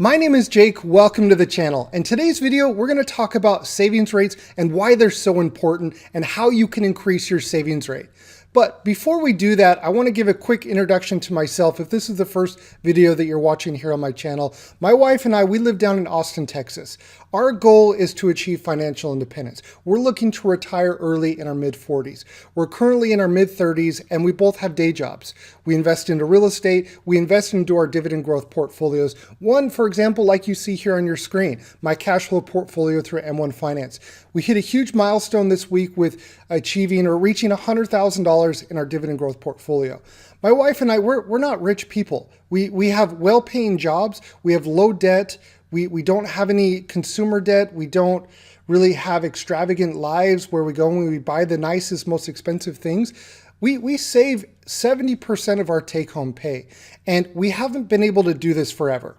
My name is Jake, welcome to the channel. In today's video, we're going to talk about savings rates and why they're so important and how you can increase your savings rate. But before we do that, I want to give a quick introduction to myself. If this is the first video that you're watching here on my channel, my wife and I, we live down in Austin, Texas. Our goal is to achieve financial independence. We're looking to retire early in our mid-40s. We're currently in our mid-30s and we both have day jobs. We invest into real estate, we invest into our dividend growth portfolios. One, for example, like you see here on your screen, my cash flow portfolio through M1 Finance. We hit a huge milestone this week with achieving or reaching $100,000 in our dividend growth portfolio. My wife and I, we're not rich people. We have well-paying jobs, we have low debt, we don't have any consumer debt, we don't really have extravagant lives where we go and we buy the nicest, most expensive things. We save 70% of our take-home pay, and we haven't been able to do this forever.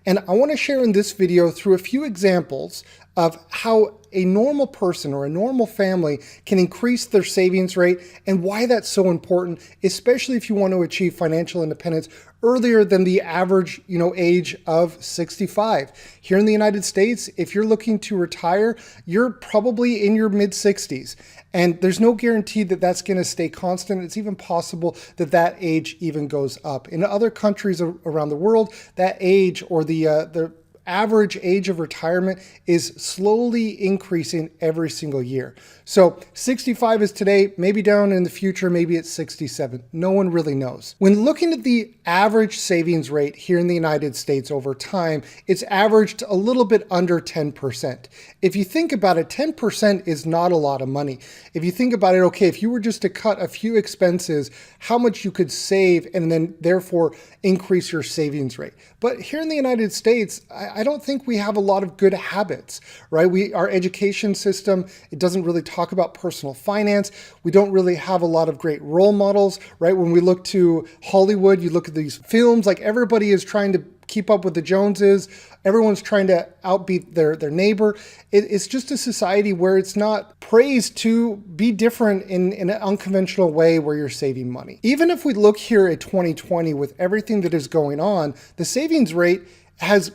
And I want to share in this video through a few examples of how a normal person or a normal family can increase their savings rate and why that's so important, especially if you want to achieve financial independence earlier than the average, age of 65. Here in the United States, if you're looking to retire, you're probably in your mid-60s. And there's no guarantee that that's going to stay constant. It's even possible that that age even goes up. In other countries around the world, that age or the average age of retirement is slowly increasing every single year. So 65 is today, maybe down in the future, maybe it's 67. No one really knows. When looking at the average savings rate here in the United States over time, it's averaged a little bit under 10%. If you think about it, 10% is not a lot of money. If you think about it, okay, if you were just to cut a few expenses, how much you could save and then therefore increase your savings rate. But here in the United States, I don't think we have a lot of good habits, right? Our education system, it doesn't really talk about personal finance. We don't really have a lot of great role models, right? When we look to Hollywood, you look at these films, like everybody is trying to keep up with the Joneses. Everyone's trying to outbeat their neighbor. It's just a society where it's not praised to be different in an unconventional way where you're saving money. Even if we look here at 2020 with everything that is going on, the savings rate has,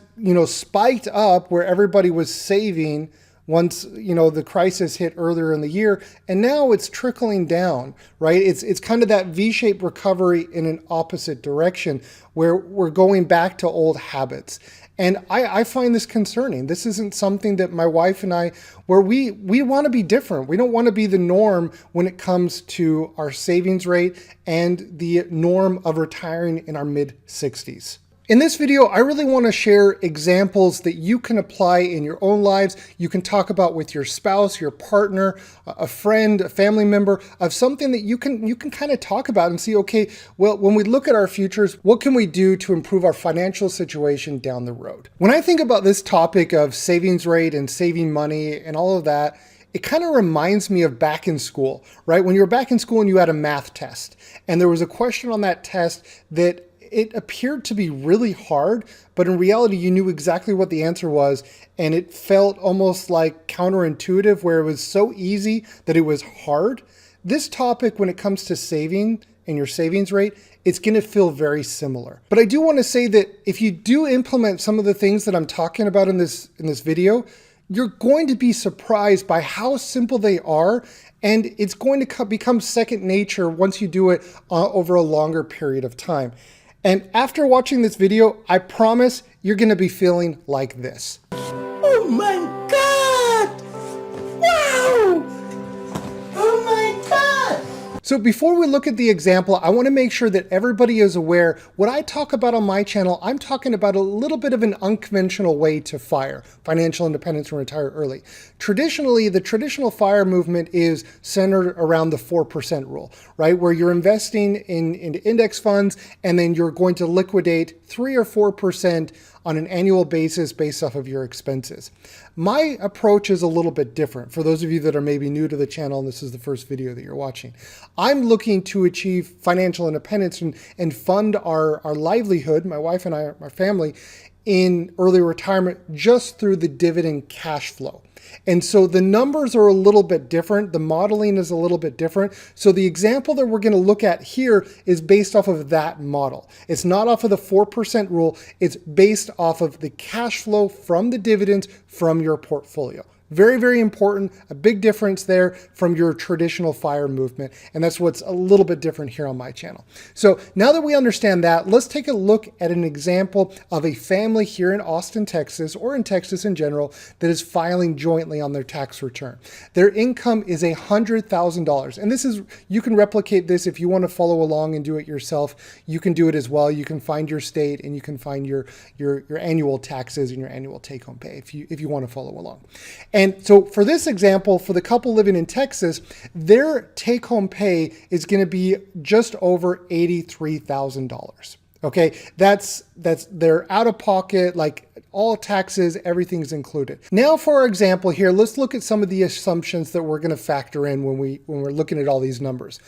spiked up where everybody was saving once, the crisis hit earlier in the year, and now it's trickling down, right? It's kind of that V-shaped recovery in an opposite direction where we're going back to old habits. And I find this concerning. This isn't something that my wife and I, where we want to be different. We don't want to be the norm when it comes to our savings rate and the norm of retiring in our mid-60s. In this video, I really want to share examples that you can apply in your own lives. You can talk about with your spouse, your partner, a friend, a family member, of something that you can kind of talk about and see, okay, well, when we look at our futures, what can we do to improve our financial situation down the road? When I think about this topic of savings rate and saving money and all of that, it kind of reminds me of back in school, right? When you were back in school and you had a math test, and there was a question on that test that it appeared to be really hard, but in reality, you knew exactly what the answer was, and it felt almost like counterintuitive, where it was so easy that it was hard. This topic, when it comes to saving and your savings rate, it's going to feel very similar. But I do want to say that if you do implement some of the things that I'm talking about in this video, you're going to be surprised by how simple they are, and it's going to become second nature once you do it over a longer period of time. And after watching this video, I promise you're going to be feeling like this. Oh my God! Wow! Oh my God! So before we look at the example, I want to make sure that everybody is aware what I talk about on my channel. I'm talking about a little bit of an unconventional way to financial independence and retire early. Traditionally, the traditional FIRE movement is centered around the 4% rule, right? Where you're investing in index funds and then you're going to liquidate 3 or 4% on an annual basis based off of your expenses. My approach is a little bit different. For those of you that are maybe new to the channel and this is the first video that you're watching, I'm looking to achieve financial independence and fund our livelihood, my wife and I, our family, in early retirement just through the dividend cash flow. And so the numbers are a little bit different. The modeling is a little bit different. So the example that we're going to look at here is based off of that model. It's not off of the 4% rule. It's based off of the cash flow from the dividends from your portfolio. Very, very important. A big difference there from your traditional FIRE movement. And that's what's a little bit different here on my channel. So now that we understand that, let's take a look at an example of a family here in Austin, Texas, or in Texas in general, that is filing jointly on their tax return. Their income is $100,000. And this is, you can replicate this if you want to follow along and do it yourself. You can do it as well. You can find your state and you can find your annual taxes and your annual take-home pay if you want to follow along. And so for this example, for the couple living in Texas, their take-home pay is going to be just over $83,000. Okay, that's their out-of-pocket, like all taxes, everything's included. Now for our example here, let's look at some of the assumptions that we're going to factor in when we're looking at all these numbers.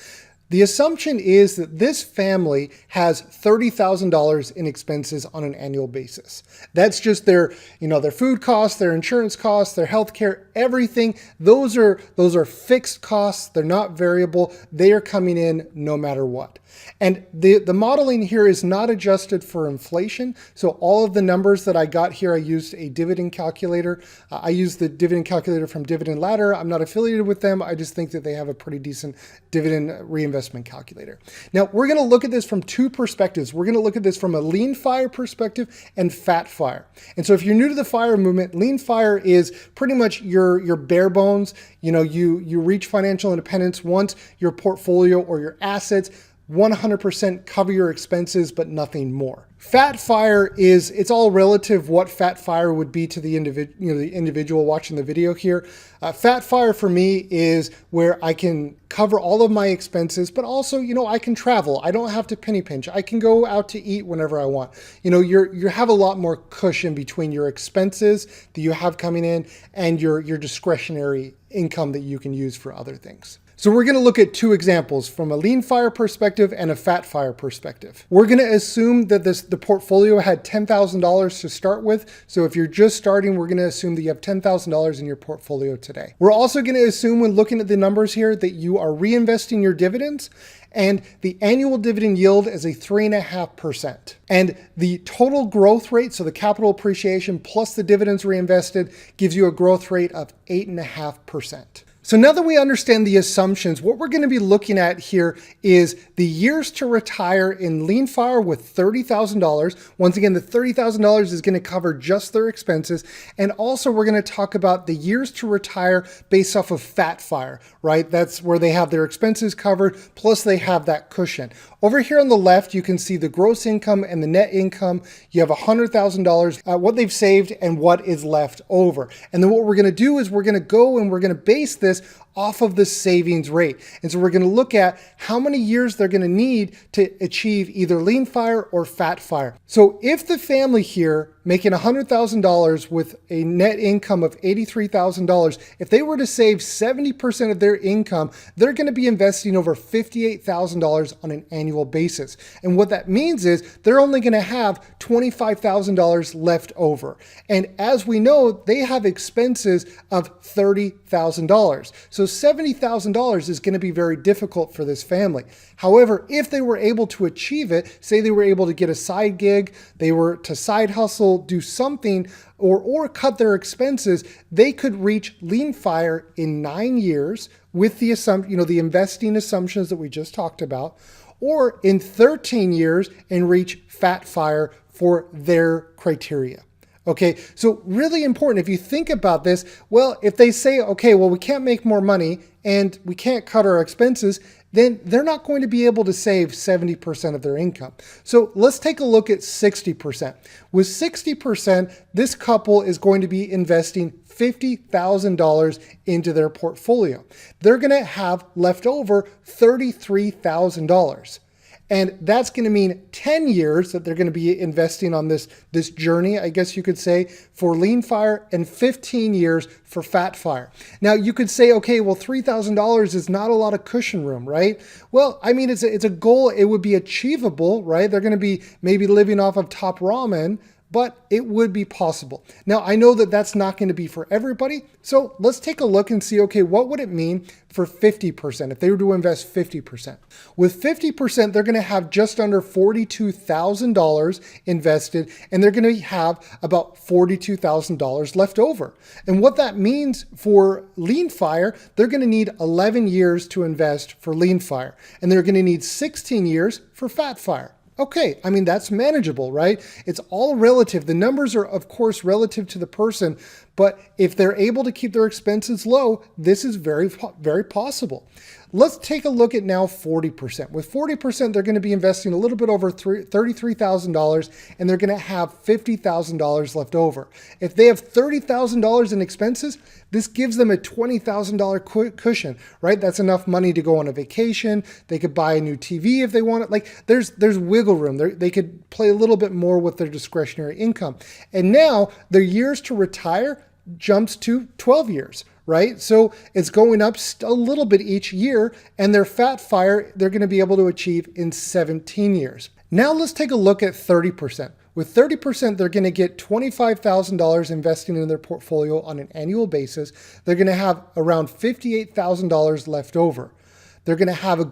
The assumption is that this family has $30,000 in expenses on an annual basis. That's just their food costs, their insurance costs, their healthcare, everything. Those are fixed costs. They're not variable. They are coming in no matter what. And the modeling here is not adjusted for inflation. So all of the numbers that I got here, I used a dividend calculator. I used the dividend calculator from Dividend Ladder. I'm not affiliated with them. I just think that they have a pretty decent dividend reinvestment calculator. Now we're going to look at this from two perspectives. We're going to look at this from a lean FIRE perspective and fat FIRE. And so if you're new to the FIRE movement, lean FIRE is pretty much your bare bones. You reach financial independence once your portfolio or your assets 100% cover your expenses, but nothing more. Fat FIRE it's all relative what fat FIRE would be to the individual watching the video here. Fat FIRE for me is where I can cover all of my expenses, but also, I can travel. I don't have to penny pinch. I can go out to eat whenever I want. You have a lot more cushion between your expenses that you have coming in and your discretionary income that you can use for other things. So we're going to look at two examples from a lean FIRE perspective and a fat FIRE perspective. We're going to assume that the portfolio had $10,000 to start with. So if you're just starting, we're going to assume that you have $10,000 in your portfolio today. We're also going to assume when looking at the numbers here that you are reinvesting your dividends, and the annual dividend yield is a 3.5%. And the total growth rate, so the capital appreciation plus the dividends reinvested, gives you a growth rate of 8.5%. So now that we understand the assumptions, what we're going to be looking at here is the years to retire in lean FIRE with $30,000. Once again, the $30,000 is going to cover just their expenses. And also we're going to talk about the years to retire based off of fat FIRE, right? That's where they have their expenses covered, plus they have that cushion. Over here on the left, you can see the gross income and the net income. You have $100,000, what they've saved and what is left over. And then what we're going to do is we're going to go and we're going to base this off of the savings rate. And so we're going to look at how many years they're going to need to achieve either lean FIRE or fat FIRE. So if the family here making $100,000 with a net income of $83,000, if they were to save 70% of their income, they're going to be investing over $58,000 on an annual basis. And what that means is they're only going to have $25,000 left over. And as we know, they have expenses of $30,000. So $70,000 is going to be very difficult for this family. However, if they were able to achieve it, say they were able to get a side gig, they were to side hustle, do something, or cut their expenses, they could reach lean FIRE in 9 years with the the investing assumptions that we just talked about, or in 13 years and reach fat FIRE for their criteria. Okay, so really important. If you think about this, well, if they say, okay, well, we can't make more money and we can't cut our expenses, then they're not going to be able to save 70% of their income. So let's take a look at 60%. With 60%, this couple is going to be investing $50,000 into their portfolio. They're going to have left over $33,000. And that's going to mean 10 years that they're going to be investing on this journey, I guess you could say, for lean FIRE, and 15 years for fat FIRE. Now you could say, okay, well, $3,000 is not a lot of cushion room, right? Well, I mean, it's a goal. It would be achievable, right? They're going to be maybe living off of top ramen, but it would be possible. Now, I know that that's not going to be for everybody, so let's take a look and see, okay, what would it mean for 50% if they were to invest 50%? With 50%, they're going to have just under $42,000 invested, and they're going to have about $42,000 left over. And what that means for Lean Fire, they're going to need 11 years to invest for Lean Fire, and they're going to need 16 years for Fat Fire. Okay, I mean, that's manageable, right? It's all relative. The numbers are, of course, relative to the person, but if they're able to keep their expenses low, this is very, very possible. Let's take a look at now 40%. With 40%, they're going to be investing a little bit over $33,000, and they're going to have $50,000 left over. If they have $30,000 in expenses, this gives them a $20,000 cushion, right? That's enough money to go on a vacation. They could buy a new TV if they want it. Like there's wiggle room. They could play a little bit more with their discretionary income. And now their years to retire jumps to 12 years. Right? So it's going up a little bit each year, and their Fat Fire, they're going to be able to achieve in 17 years. Now let's take a look at 30%. With 30%, they're going to get $25,000 investing in their portfolio on an annual basis. They're going to have around $58,000 left over. They're going to have a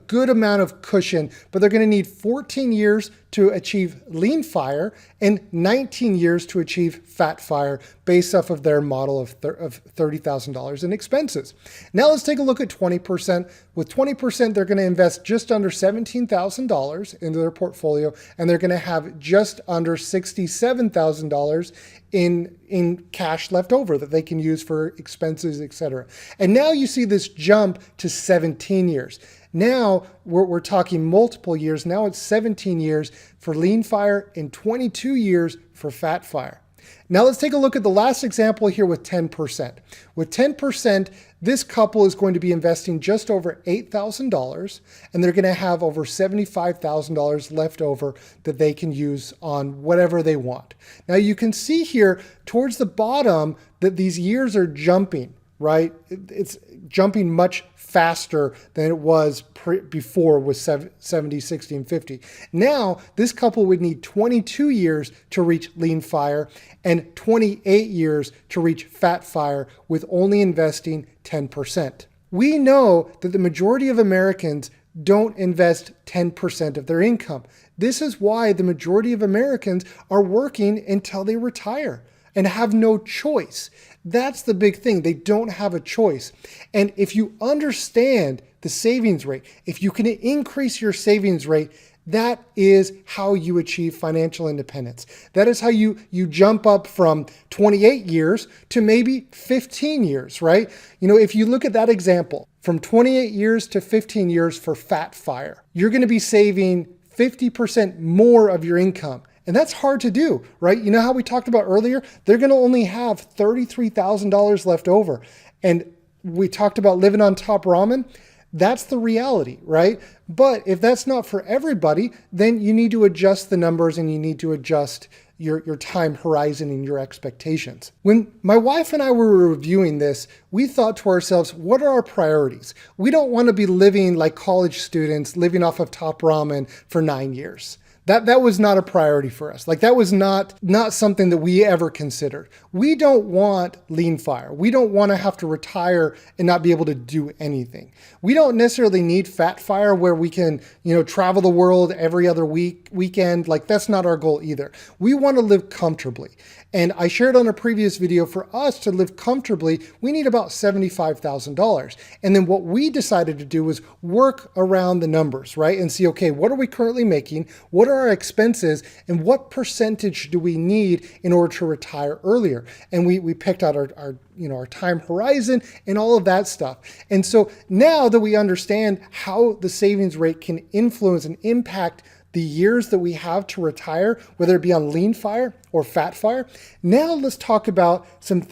good amount of cushion, but they're going to need 14 years to achieve Lean Fire and 19 years to achieve Fat Fire based off of their model of $30,000 in expenses. Now let's take a look at 20%. With 20%, they're going to invest just under $17,000 into their portfolio, and they're going to have just under $67,000 in cash left over that they can use for expenses, etc. And now you see this jump to 17 years. Now we're talking multiple years. Now it's 17 years for Lean Fire and 22 years for Fat Fire. Now let's take a look at the last example here with 10%. With 10%, this couple is going to be investing just over $8,000, and they're going to have over $75,000 left over that they can use on whatever they want. Now you can see here towards the bottom that these years are jumping, right? It's jumping much faster than it was before with 70, 60, and 50. Now, this couple would need 22 years to reach Lean Fire and 28 years to reach Fat Fire with only investing 10%. We know that the majority of Americans don't invest 10% of their income. This is why the majority of Americans are working until they retire and have no choice. That's the big thing. They don't have a choice. And if you understand the savings rate, if you can increase your savings rate, that is how you achieve financial independence. That is how you jump up from 28 years to maybe 15 years, right? You know, if you look at that example, from 28 years to 15 years for Fat Fire, you're going to be saving 50% more of your income. And that's hard to do, right? You know how we talked about earlier? They're going to only have $33,000 left over. And we talked about living on top ramen. That's the reality, right? But if that's not for everybody, then you need to adjust the numbers and you need to adjust your time horizon and your expectations. When my wife and I were reviewing this, we thought to ourselves, what are our priorities? We don't want to be living like college students, living off of top ramen for 9 years. That was not a priority for us. Like that was not something that we ever considered. We don't want Lean Fire. We don't want to have to retire and not be able to do anything. We don't necessarily need Fat Fire where we can, travel the world every other weekend. Like that's not our goal either. We want to live comfortably. And I shared on a previous video, for us to live comfortably, we need about $75,000. And then what we decided to do was work around the numbers, right? And see, okay, what are we currently making? What are our expenses? And what percentage do we need in order to retire earlier? And we picked out our time horizon and all of that stuff. And so now that we understand how the savings rate can influence and impact the years that we have to retire, whether it be on Lean Fire or Fat Fire. Now let's talk about some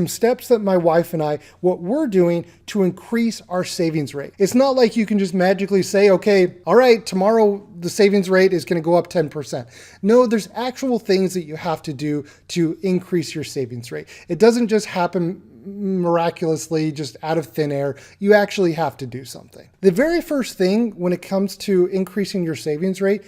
steps that my wife and I, what we're doing to increase our savings rate. It's not like you can just magically say, okay, all right, tomorrow the savings rate is going to go up 10%. No, there's actual things that you have to do to increase your savings rate. It doesn't just happen miraculously just out of thin air. You actually have to do something. The very first thing when it comes to increasing your savings rate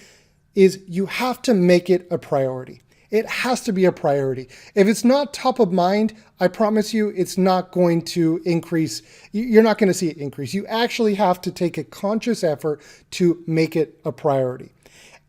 is you have to make it a priority. It has to be a priority. If it's not top of mind, I promise you it's not going to increase. You're not going to see it increase. You actually have to take a conscious effort to make it a priority.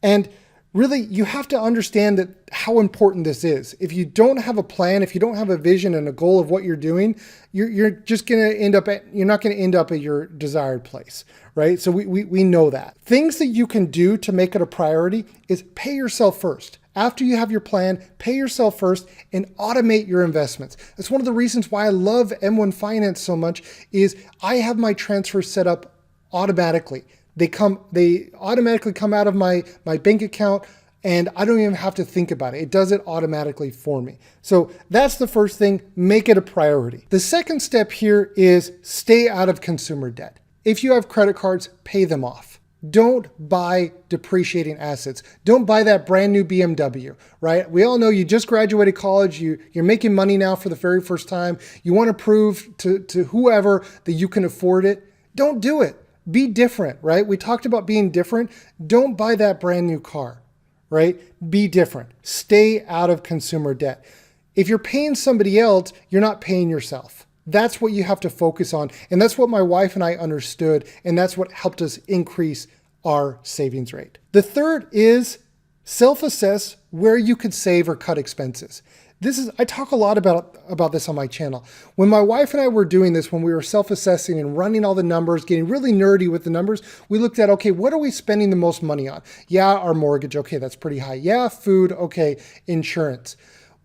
And really, you have to understand that how important this is. If you don't have a plan, if you don't have a vision and a goal of what you're doing, you're just going to end up you're not going to end up at your desired place, right? So we know that. Things that you can do to make it a priority is pay yourself first. After you have your plan, pay yourself first and automate your investments. That's one of the reasons why I love M1 Finance so much is I have my transfers set up automatically. They automatically come out of my bank account and I don't even have to think about it. It does it automatically for me. So that's the first thing, make it a priority. The second step here is stay out of consumer debt. If you have credit cards, pay them off. Don't buy depreciating assets. Don't buy that brand new BMW, right? We all know you just graduated college. You're making money now for the very first time. You want to prove to whoever that you can afford it. Don't do it. Be different, right? We talked about being different. Don't buy that brand new car, right? Be different. Stay out of consumer debt. If you're paying somebody else, you're not paying yourself. That's what you have to focus on. And that's what my wife and I understood. And that's what helped us increase our savings rate. The third is self-assess where you could save or cut expenses. I talk a lot about this on my channel. When my wife and I were doing this, when we were self-assessing and running all the numbers, getting really nerdy with the numbers, we looked at, okay, what are we spending the most money on? Yeah, our mortgage. Okay, that's pretty high. Yeah, food. Okay, insurance.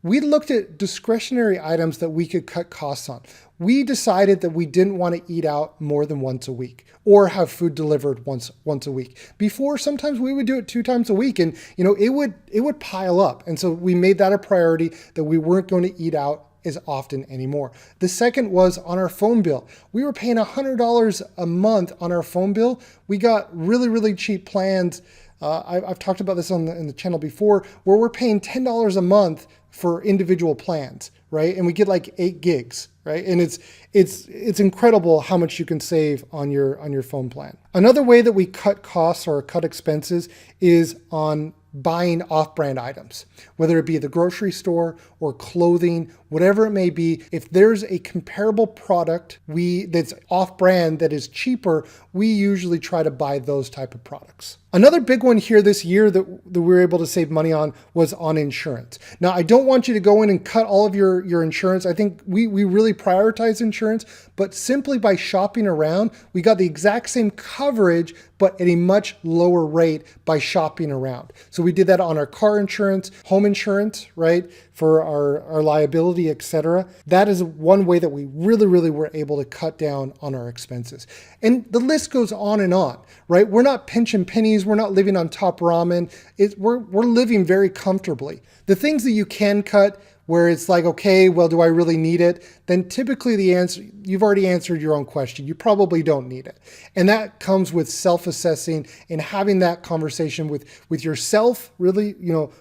We looked at discretionary items that we could cut costs on. We decided that we didn't want to eat out more than once a week or have food delivered once a week. Before, sometimes we would do it 2 times a week and it would pile up. And so we made that a priority that we weren't going to eat out as often anymore. The second was on our phone bill. We were paying $100 a month on our phone bill. We got really, really cheap plans. I've talked about this in the channel before, where we're paying $10 a month for individual plans, right? And we get like 8 gigs, right? And it's incredible how much you can save on your phone plan. Another way that we cut costs or cut expenses is on buying off-brand items, whether it be the grocery store or clothing, whatever it may be. If there's a comparable product that's off-brand that is cheaper, we usually try to buy those type of products. Another big one here this year that we were able to save money on was on insurance. Now, I don't want you to go in and cut all of your insurance. I think we really prioritize insurance, but simply by shopping around, we got the exact same coverage, but at a much lower rate by shopping around. So we did that on our car insurance, home insurance, right? For our liability, etc. That is one way that we really, really were able to cut down on our expenses. And the list goes on, right? We're not pinching pennies. We're not living on top ramen. We're living very comfortably. The things that you can cut where it's like, okay, well, do I really need it? Then typically the answer, you've already answered your own question. You probably don't need it. And that comes with self-assessing and having that conversation with yourself, really,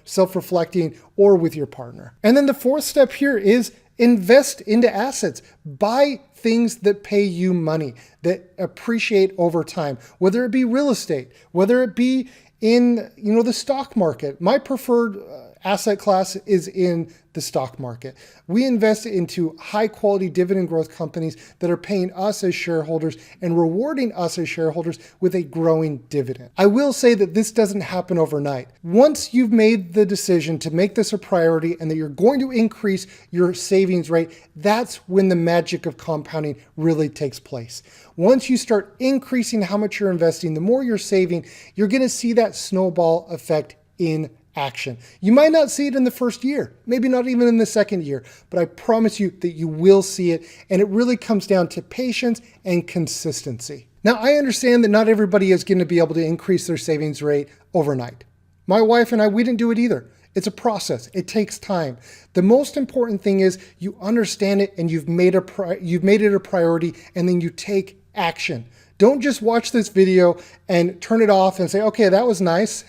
self-reflecting, or with your partner. And then the fourth step here is invest into assets. Buy things that pay you money, that appreciate over time, whether it be real estate, whether it be in, the stock market. My preferred asset class is in the stock market. We invest into high quality dividend growth companies that are paying us as shareholders and rewarding us as shareholders with a growing dividend. I will say that this doesn't happen overnight. Once you've made the decision to make this a priority and that you're going to increase your savings rate, that's when the magic of compounding really takes place. Once you start increasing how much you're investing, the more you're saving, you're going to see that snowball effect in action. You might not see it in the first year, maybe not even in the second year, but I promise you that you will see it. And it really comes down to patience and consistency. Now, I understand that not everybody is going to be able to increase their savings rate overnight. My wife and I, we didn't do it either. It's a process. It takes time. The most important thing is you understand it and you've made it a priority, and then you take action. Don't just watch this video and turn it off and say, okay, that was nice.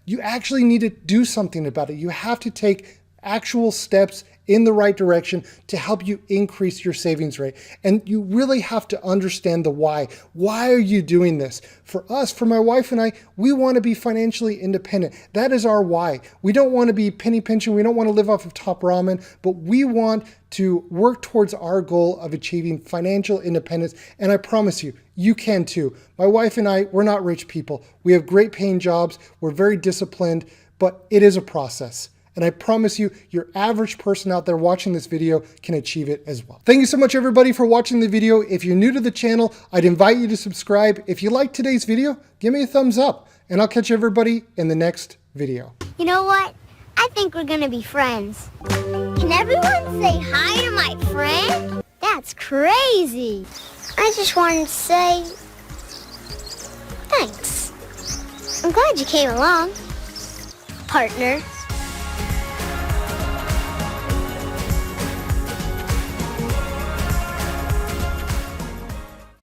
You actually need to do something about it. You have to take actual steps in the right direction to help you increase your savings rate. And you really have to understand the why. Why are you doing this? For us, for my wife and I, we want to be financially independent. That is our why. We don't want to be penny pinching. We don't want to live off of top ramen, but we want to work towards our goal of achieving financial independence. And I promise you, you can too. My wife and I, we're not rich people. We have great paying jobs. We're very disciplined, but it is a process. And I promise you, your average person out there watching this video can achieve it as well. Thank you so much, everybody, for watching the video. If you're new to the channel, I'd invite you to subscribe. If you liked today's video, give me a thumbs up, and I'll catch everybody in the next video. You know what? I think we're gonna be friends. Can everyone say hi to my friend? That's crazy. I just wanted to say thanks. I'm glad you came along, partner.